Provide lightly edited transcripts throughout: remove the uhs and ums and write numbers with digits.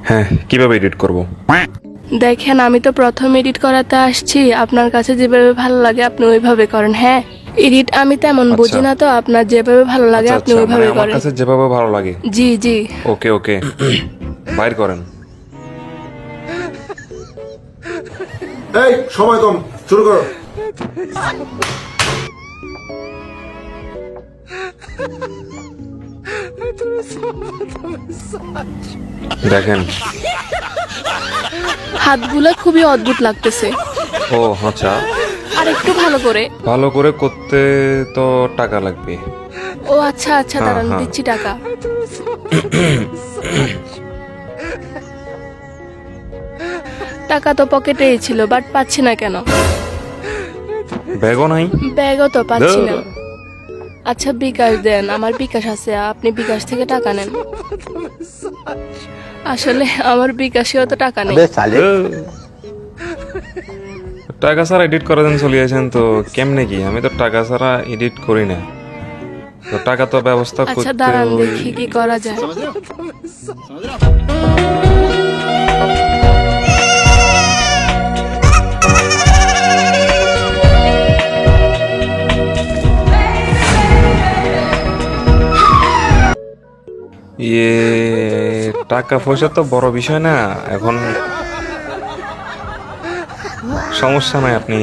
হ্যাঁ, কিভাবে এডিট করব? দেখেন, আমি তো প্রথম এডিট করাতে আসছি। আপনার কাছে যেভাবে ভালো লাগে আপনি ওইভাবে করেন। হ্যাঁ, এডিট আমি তেমন আচ্ছা। বুঝি না, তো আপনার যেভাবে ভালো লাগে আচ্ছা আপনি আচ্ছা, মানে ওইভাবে আমার করেন। কাছে যেভাবে ভালো লাগে। জি জি। ওকে ওকে, বাইর করেন। এই সময় কম, শুরু করো। দেখেন। হাতগুলো খুবই অদ্ভুত লাগতেছে। ও আচ্ছা, আর একটু ভালো করে। ভালো করে করতে তো টাকা লাগবে। ও আচ্ছা আচ্ছা, হ্যাঁ, দাঁড়ান, হ্যাঁ। দিচ্ছি টাকা। টাকা তো পকেটেই ছিল, বাট পাচ্ছি না কেন? ব্যাগও নাই। ব্যাগও তো পাচ্ছি না। ধুর। আচ্ছা বিকাশ দেন, আমার বিকাশ আছে, আপনি বিকাশ থেকে টাকা নেন। আসলে আমার বিকাশেও তো টাকা নেই। ধুর। টাকা ছাড়া এডিট করে দেন চলে আসেন তো কেমনে কি? আমি তো টাকা ছাড়া এডিট করি না। তো টাকা তো ব্যবস্থা আচ্ছা করতে দাঁড়ান, দেখি কি করা যায়। ইয়ে, টাকা পয়সা তো বড় বিষয় না এখন। সমস্যা নাই, আপনি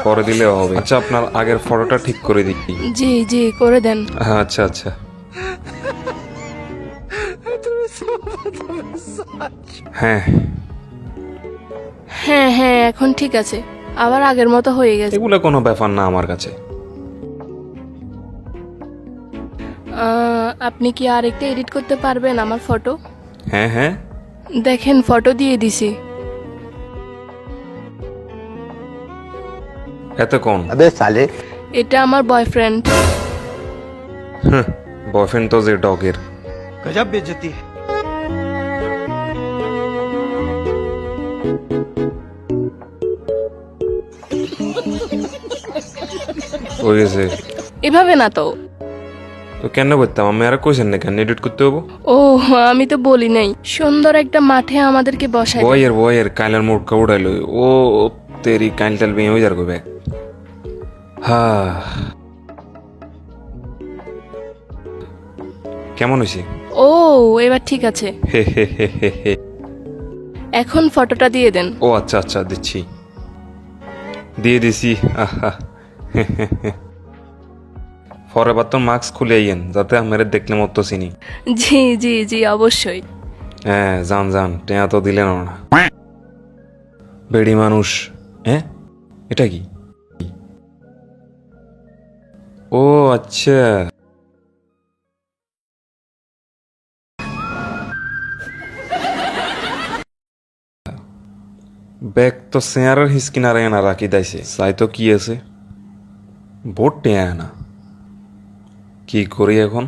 পরে দিলেও হবে। আচ্ছা, আপনার আগের ফটোটা ঠিক করে দিই। জি জি, করে দেন। আচ্ছা আচ্ছা। হ্যাঁ, হ্যাঁ হ্যাঁ, এখন ঠিক আছে, আবার আগের মতো হয়ে গেছে। এগুলো কোনো ব্যাপার না আমার কাছে। আপনি কি আরেকটা এডিট করতে পারবেন আমার ফটো? হ্যাঁ হ্যাঁ, দেখেন, ফটো দিয়ে দিছি। এত কোন? अबे साले এটা আমার বয়ফ্রেন্ড। বয়ফ্রেন্ড তো যে ডগের। गजब बेइज्जती है। হয়ে গেছে। এভাবে না তো। তো কেন করতাম? আমি আর কইছেন না কেন এডিট করতে হবো? ও, আমি তো বলি নাই। সুন্দর একটা মাঠে আমাদেরকে বসাই দেন। বয়ের কাইলার মুড়কা উড়াইলো। ও তেরি কাইল টাইল বেয়ে হয়ে যার গো ব্যাগ। হ্যাঁ, কেমন হয়েছে? ও, এবার ঠিক আছে। হে হে হে হে হে। এখন ফটোটা দিয়ে দেন। ও আচ্ছা আচ্ছা, দিচ্ছি, দিয়ে দিছি। আহা, পরে বার তো মাস্ক খুলে আইয়েন যাতে আমার দেখলে মতো চিনি। জি জি জি, অবশ্যই। হ্যাঁ, যান যান, টেয়া তো দিলেন না। বেড়ি মানুষ। হ্যাঁ, এটা কি? ও আচ্ছা, ব্যাগ তো চেয়ারের হিসকিনারে না রাখি দাইছে। চাই তো কি আছে, ভোট টেয়া না। কি করি এখন?